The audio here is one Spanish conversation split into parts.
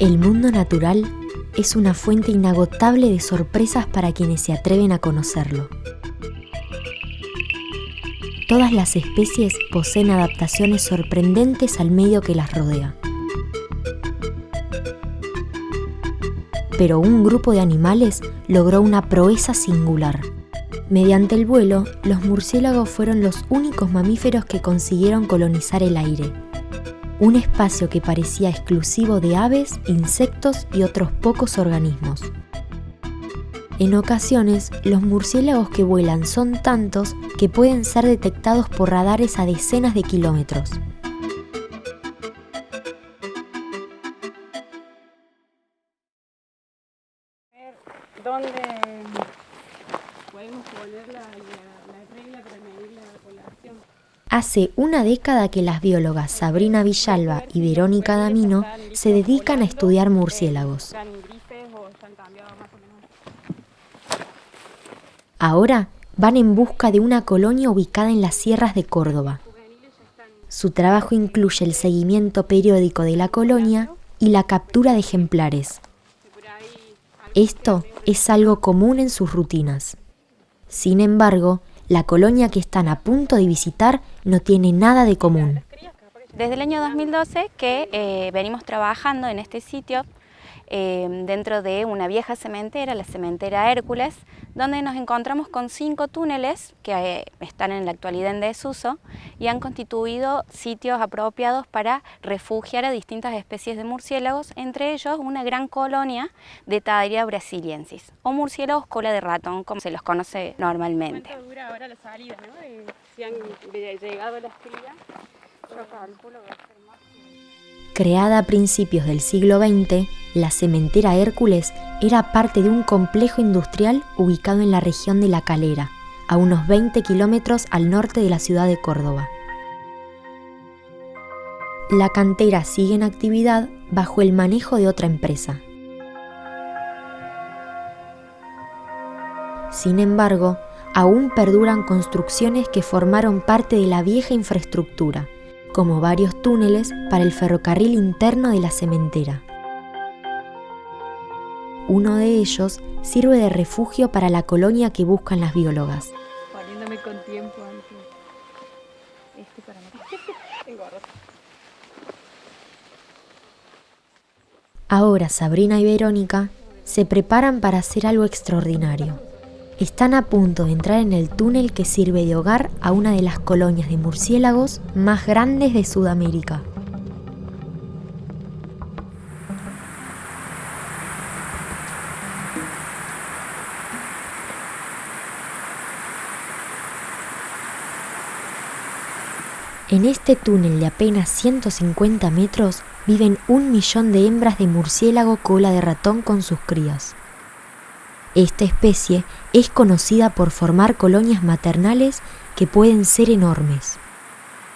El mundo natural es una fuente inagotable de sorpresas para quienes se atreven a conocerlo. Todas las especies poseen adaptaciones sorprendentes al medio que las rodea. Pero un grupo de animales logró una proeza singular. Mediante el vuelo, los murciélagos fueron los únicos mamíferos que consiguieron colonizar el aire. Un espacio que parecía exclusivo de aves, insectos y otros pocos organismos. En ocasiones, los murciélagos que vuelan son tantos que pueden ser detectados por radares a decenas de kilómetros. ¿Dónde podemos poner la regla para medir la población? Hace una década que las biólogas Sabrina Villalba y Verónica Damino se dedican a estudiar murciélagos. Ahora van en busca de una colonia ubicada en las sierras de Córdoba. Su trabajo incluye el seguimiento periódico de la colonia y la captura de ejemplares. Esto es algo común en sus rutinas. Sin embargo, la colonia que están a punto de visitar no tiene nada de común. Desde el año 2012 que venimos trabajando en este sitio dentro de una vieja cementera, la cementera Hércules, donde nos encontramos con 5 túneles que están en la actualidad en desuso y han constituido sitios apropiados para refugiar a distintas especies de murciélagos, entre ellos una gran colonia de Tadaria brasiliensis, o murciélagos cola de ratón, como se los conoce normalmente. ¿Cuánto dura ahora la salida, no? Si han llegado las crías, yo calculo que va a ser más. Creada a principios del siglo XX, la cementera Hércules era parte de un complejo industrial ubicado en la región de La Calera, a unos 20 kilómetros al norte de la ciudad de Córdoba. La cantera sigue en actividad bajo el manejo de otra empresa. Sin embargo, aún perduran construcciones que formaron parte de la vieja infraestructura, como varios túneles para el ferrocarril interno de la cementera. Uno de ellos sirve de refugio para la colonia que buscan las biólogas. Poniéndome con tiempo antes. Para mí. Tengo arroz. Ahora Sabrina y Verónica se preparan para hacer algo extraordinario. Están a punto de entrar en el túnel que sirve de hogar a una de las colonias de murciélagos más grandes de Sudamérica. En este túnel de apenas 150 metros viven 1 millón de hembras de murciélago cola de ratón con sus crías. Esta especie es conocida por formar colonias maternales que pueden ser enormes.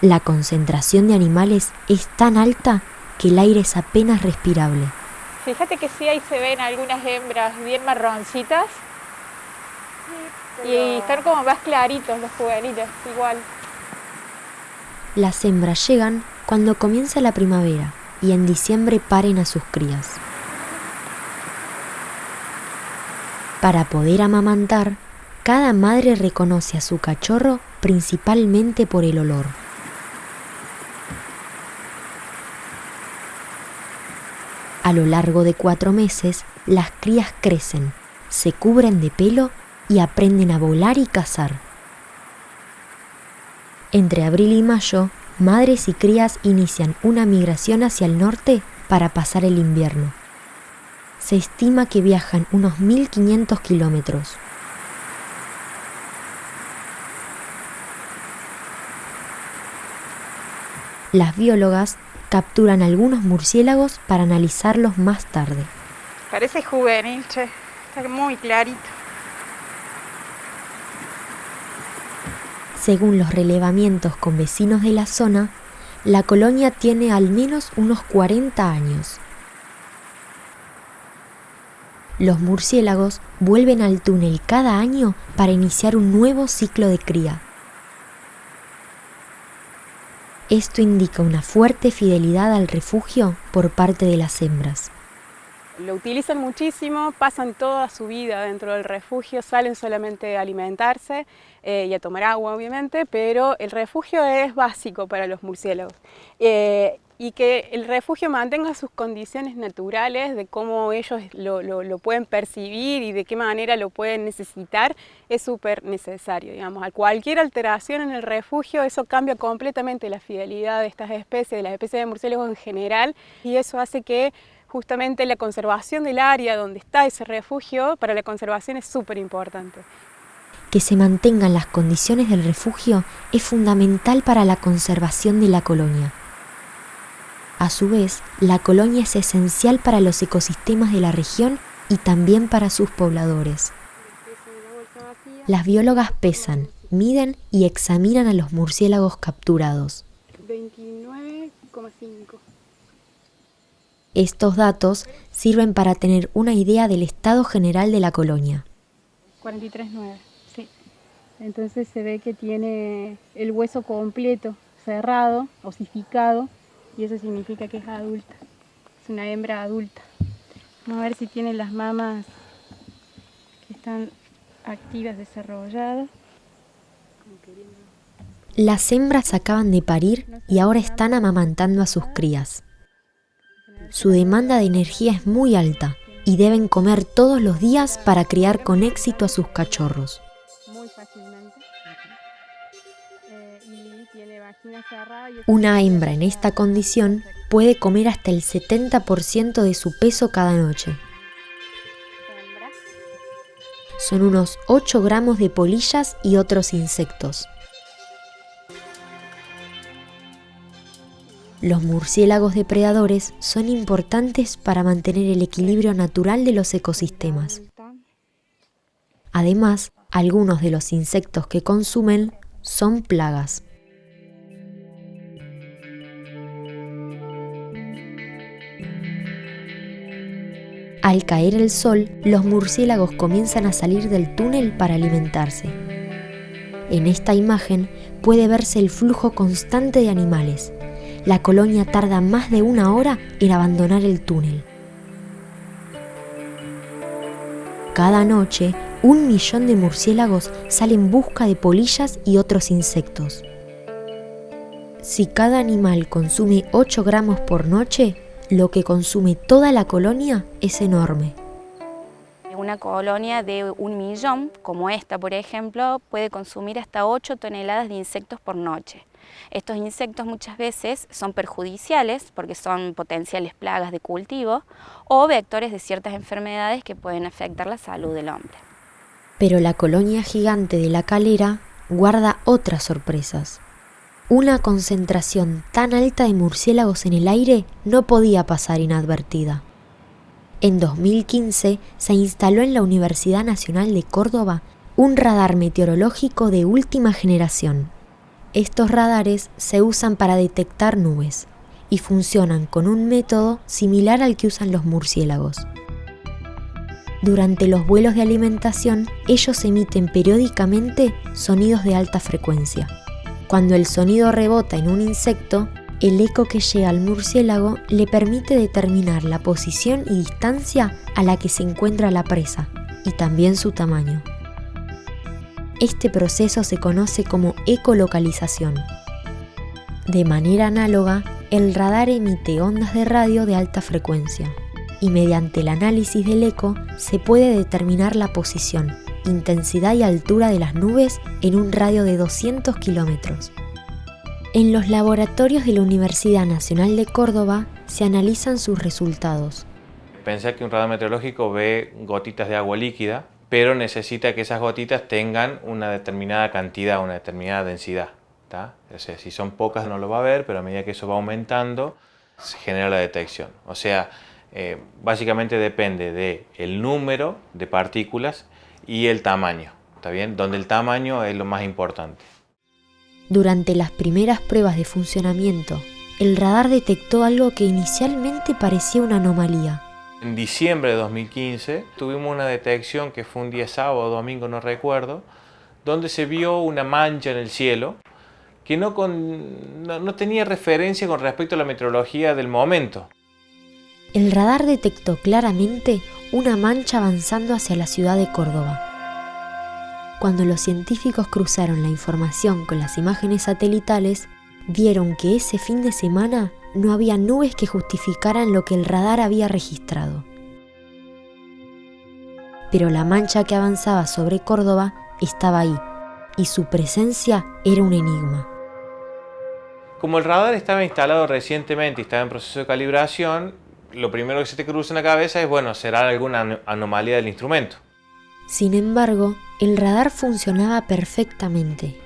La concentración de animales es tan alta que el aire es apenas respirable. Fíjate que sí, ahí se ven algunas hembras bien marroncitas. Sí, y están como más claritos los juveniles, igual. Las hembras llegan cuando comienza la primavera y en diciembre paren a sus crías. Para poder amamantar, cada madre reconoce a su cachorro principalmente por el olor. A lo largo de 4 meses, las crías crecen, se cubren de pelo y aprenden a volar y cazar. Entre abril y mayo, madres y crías inician una migración hacia el norte para pasar el invierno. Se estima que viajan unos 1.500 kilómetros. Las biólogas capturan algunos murciélagos para analizarlos más tarde. Parece juvenil, che. Está muy clarito. Según los relevamientos con vecinos de la zona, la colonia tiene al menos unos 40 años. Los murciélagos vuelven al túnel cada año para iniciar un nuevo ciclo de cría. Esto indica una fuerte fidelidad al refugio por parte de las hembras. Lo utilizan muchísimo, pasan toda su vida dentro del refugio, salen solamente a alimentarse y a tomar agua obviamente, pero el refugio es básico para los murciélagos. Y que el refugio mantenga sus condiciones naturales de cómo ellos lo pueden percibir y de qué manera lo pueden necesitar es súper necesario. Digamos, a cualquier alteración en el refugio eso cambia completamente la fidelidad de estas especies, de las especies de murciélagos en general, y eso hace que justamente la conservación del área donde está ese refugio para la conservación es súper importante. Que se mantengan las condiciones del refugio es fundamental para la conservación de la colonia. A su vez, la colonia es esencial para los ecosistemas de la región y también para sus pobladores. Las biólogas pesan, miden y examinan a los murciélagos capturados. 29,5. Estos datos sirven para tener una idea del estado general de la colonia. 43,9, sí. Entonces se ve que tiene el hueso completo, cerrado, osificado, y eso significa que es adulta. Es una hembra adulta. Vamos a ver si tiene las mamas que están activas, desarrolladas. Las hembras acaban de parir y ahora están amamantando a sus crías. Su demanda de energía es muy alta y deben comer todos los días para criar con éxito a sus cachorros. Muy fácilmente. Y tiene vagina cerrada. Una hembra en esta condición puede comer hasta el 70% de su peso cada noche. Son unos 8 gramos de polillas y otros insectos. Los murciélagos depredadores son importantes para mantener el equilibrio natural de los ecosistemas. Además, algunos de los insectos que consumen son plagas. Al caer el sol, los murciélagos comienzan a salir del túnel para alimentarse. En esta imagen puede verse el flujo constante de animales. La colonia tarda más de 1 hora en abandonar el túnel. Cada noche, 1 millón de murciélagos salen en busca de polillas y otros insectos. Si cada animal consume 8 gramos por noche, lo que consume toda la colonia es enorme. Una colonia de 1 millón, como esta por ejemplo, puede consumir hasta 8 toneladas de insectos por noche. Estos insectos muchas veces son perjudiciales porque son potenciales plagas de cultivo o vectores de ciertas enfermedades que pueden afectar la salud del hombre. Pero la colonia gigante de La Calera guarda otras sorpresas. Una concentración tan alta de murciélagos en el aire no podía pasar inadvertida. En 2015 se instaló en la Universidad Nacional de Córdoba un radar meteorológico de última generación. Estos radares se usan para detectar nubes y funcionan con un método similar al que usan los murciélagos. Durante los vuelos de alimentación, ellos emiten periódicamente sonidos de alta frecuencia. Cuando el sonido rebota en un insecto, el eco que llega al murciélago le permite determinar la posición y distancia a la que se encuentra la presa y también su tamaño. Este proceso se conoce como ecolocalización. De manera análoga, el radar emite ondas de radio de alta frecuencia y mediante el análisis del eco se puede determinar la posición, intensidad y altura de las nubes en un radio de 200 kilómetros. En los laboratorios de la Universidad Nacional de Córdoba se analizan sus resultados. Pensar que un radar meteorológico ve gotitas de agua líquida, pero necesita que esas gotitas tengan una determinada cantidad, una determinada densidad, ¿tá? O sea, si son pocas no lo va a ver, pero a medida que eso va aumentando, se genera la detección. O sea, básicamente depende del número de partículas y el tamaño, ¿está bien? Donde el tamaño es lo más importante. Durante las primeras pruebas de funcionamiento, el radar detectó algo que inicialmente parecía una anomalía. En diciembre de 2015 tuvimos una detección que fue un día sábado o domingo, no recuerdo, donde se vio una mancha en el cielo que no tenía referencia con respecto a la meteorología del momento. El radar detectó claramente una mancha avanzando hacia la ciudad de Córdoba. Cuando los científicos cruzaron la información con las imágenes satelitales, vieron que ese fin de semana no había nubes que justificaran lo que el radar había registrado. Pero la mancha que avanzaba sobre Córdoba estaba ahí, y su presencia era un enigma. Como el radar estaba instalado recientemente y estaba en proceso de calibración, lo primero que se te cruza en la cabeza es, bueno, ¿será alguna anomalía del instrumento? Sin embargo, el radar funcionaba perfectamente,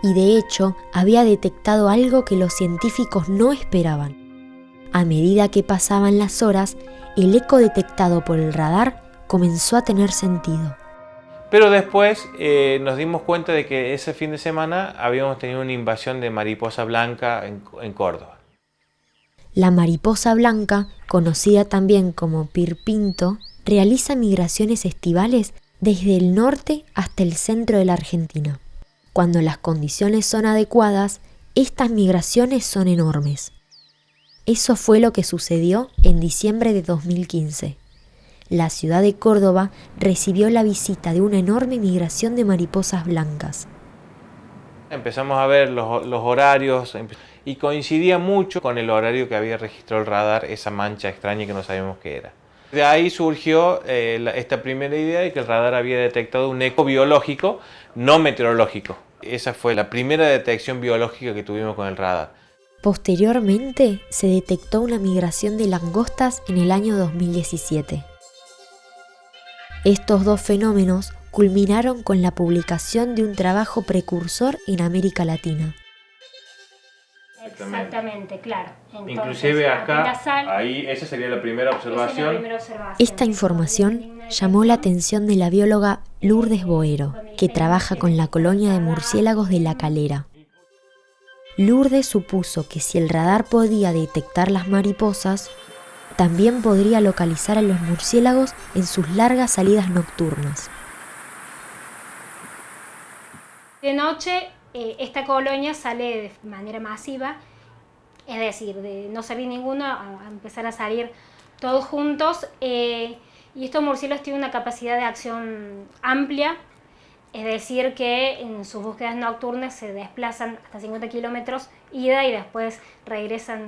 y de hecho había detectado algo que los científicos no esperaban. A medida que pasaban las horas, el eco detectado por el radar comenzó a tener sentido. Pero después nos dimos cuenta de que ese fin de semana habíamos tenido una invasión de mariposa blanca en Córdoba. La mariposa blanca, conocida también como pirpinto, realiza migraciones estivales desde el norte hasta el centro de la Argentina. Cuando las condiciones son adecuadas, estas migraciones son enormes. Eso fue lo que sucedió en diciembre de 2015. La ciudad de Córdoba recibió la visita de una enorme migración de mariposas blancas. Empezamos a ver los horarios y coincidía mucho con el horario que había registrado el radar, esa mancha extraña que no sabíamos qué era. De ahí surgió esta primera idea de que el radar había detectado un eco biológico, no meteorológico. Esa fue la primera detección biológica que tuvimos con el radar. Posteriormente, se detectó una migración de langostas en el año 2017. Estos dos fenómenos culminaron con la publicación de un trabajo precursor en América Latina. Exactamente, claro. Entonces, inclusive acá, ahí esa sería la primera observación. Esta información llamó la atención de la bióloga Lourdes Boero, que trabaja con la colonia de murciélagos de La Calera. Lourdes supuso que si el radar podía detectar las mariposas, también podría localizar a los murciélagos en sus largas salidas nocturnas. De noche, esta colonia sale de manera masiva, es decir, de no salir ninguno a empezar a salir todos juntos, y estos murciélagos tienen una capacidad de acción amplia, es decir, que en sus búsquedas nocturnas se desplazan hasta 50 kilómetros ida y después regresan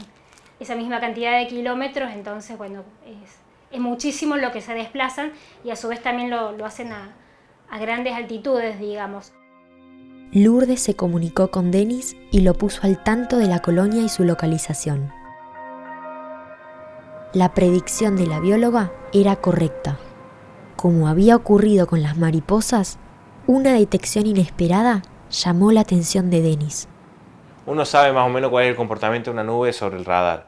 esa misma cantidad de kilómetros. Entonces, bueno, es muchísimo lo que se desplazan y a su vez también lo hacen a grandes altitudes, digamos. Lourdes se comunicó con Denis y lo puso al tanto de la colonia y su localización. La predicción de la bióloga era correcta. Como había ocurrido con las mariposas, una detección inesperada llamó la atención de Denis. Uno sabe más o menos cuál es el comportamiento de una nube sobre el radar.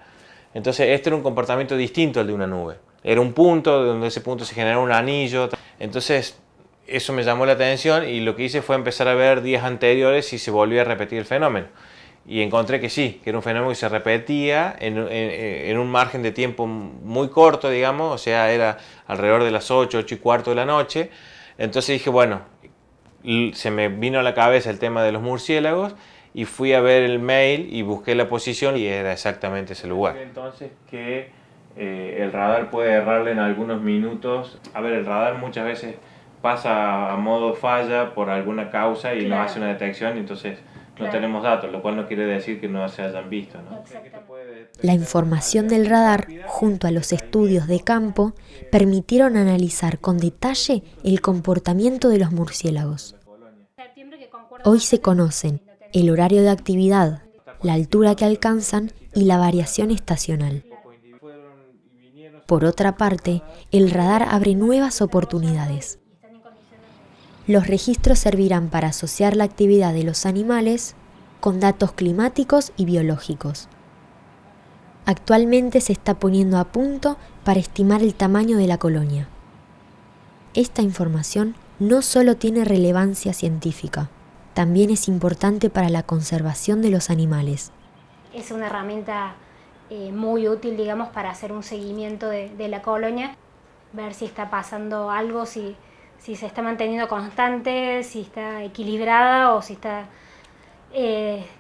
Entonces este era un comportamiento distinto al de una nube. Era un punto, donde ese punto se generaba un anillo. Entonces eso me llamó la atención y lo que hice fue empezar a ver días anteriores si se volvía a repetir el fenómeno. Y encontré que sí, que era un fenómeno que se repetía en un margen de tiempo muy corto, digamos, o sea, era alrededor de las 8, 8 y cuarto de la noche. Entonces dije, bueno, se me vino a la cabeza el tema de los murciélagos y fui a ver el mail y busqué la posición y era exactamente ese lugar. Entonces que el radar puede errarle en algunos minutos. A ver, el radar muchas veces pasa a modo falla por alguna causa y no hace una detección, entonces no tenemos datos, lo cual no quiere decir que no se hayan visto, ¿no? La información del radar, junto a los estudios de campo, permitieron analizar con detalle el comportamiento de los murciélagos. Hoy se conocen el horario de actividad, la altura que alcanzan y la variación estacional. Por otra parte, el radar abre nuevas oportunidades. Los registros servirán para asociar la actividad de los animales con datos climáticos y biológicos. Actualmente se está poniendo a punto para estimar el tamaño de la colonia. Esta información no solo tiene relevancia científica, también es importante para la conservación de los animales. Es una herramienta muy útil, digamos, para hacer un seguimiento de la colonia, ver si está pasando algo, si se está manteniendo constante, si está equilibrada o si está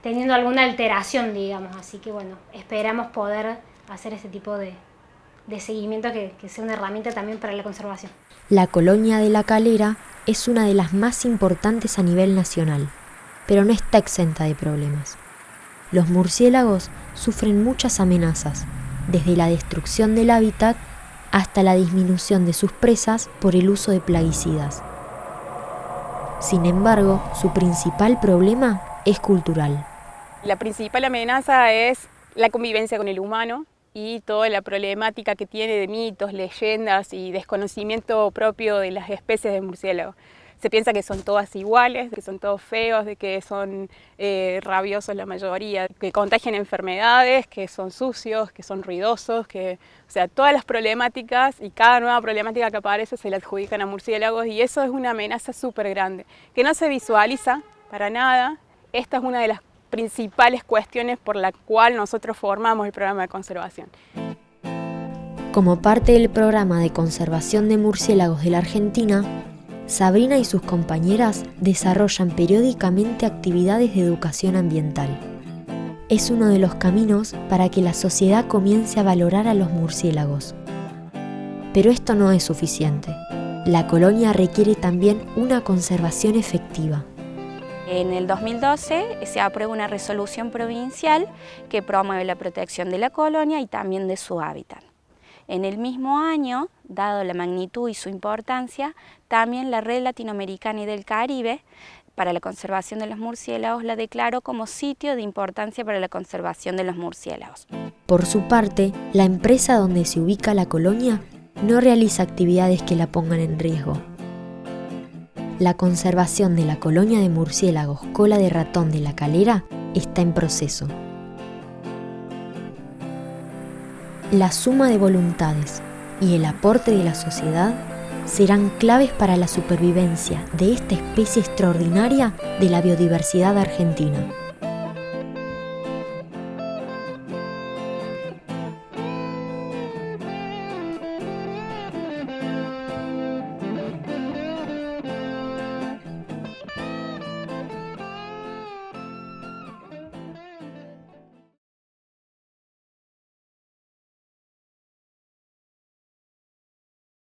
teniendo alguna alteración, digamos. Así que bueno, esperamos poder hacer ese tipo de de seguimiento que sea una herramienta también para la conservación. La colonia de La Calera es una de las más importantes a nivel nacional, pero no está exenta de problemas. Los murciélagos sufren muchas amenazas, desde la destrucción del hábitat hasta la disminución de sus presas por el uso de plaguicidas. Sin embargo, su principal problema es cultural. La principal amenaza es la convivencia con el humano y toda la problemática que tiene de mitos, leyendas y desconocimiento propio de las especies de murciélago. Se piensa que son todas iguales, que son todos feos, de que son rabiosos la mayoría, que contagian enfermedades, que son sucios, que son ruidosos, o sea, todas las problemáticas y cada nueva problemática que aparece se la adjudican a murciélagos y eso es una amenaza súper grande, que no se visualiza para nada. Esta es una de las principales cuestiones por la cual nosotros formamos el programa de conservación. Como parte del programa de conservación de murciélagos de la Argentina, Sabrina y sus compañeras desarrollan periódicamente actividades de educación ambiental. Es uno de los caminos para que la sociedad comience a valorar a los murciélagos. Pero esto no es suficiente. La colonia requiere también una conservación efectiva. En el 2012 se aprueba una resolución provincial que promueve la protección de la colonia y también de su hábitat. En el mismo año, dado la magnitud y su importancia, también la Red Latinoamericana y del Caribe para la conservación de los murciélagos la declaró como sitio de importancia para la conservación de los murciélagos. Por su parte, la empresa donde se ubica la colonia no realiza actividades que la pongan en riesgo. La conservación de la colonia de murciélagos cola de ratón de La Calera está en proceso. La suma de voluntades y el aporte de la sociedad serán claves para la supervivencia de esta especie extraordinaria de la biodiversidad argentina.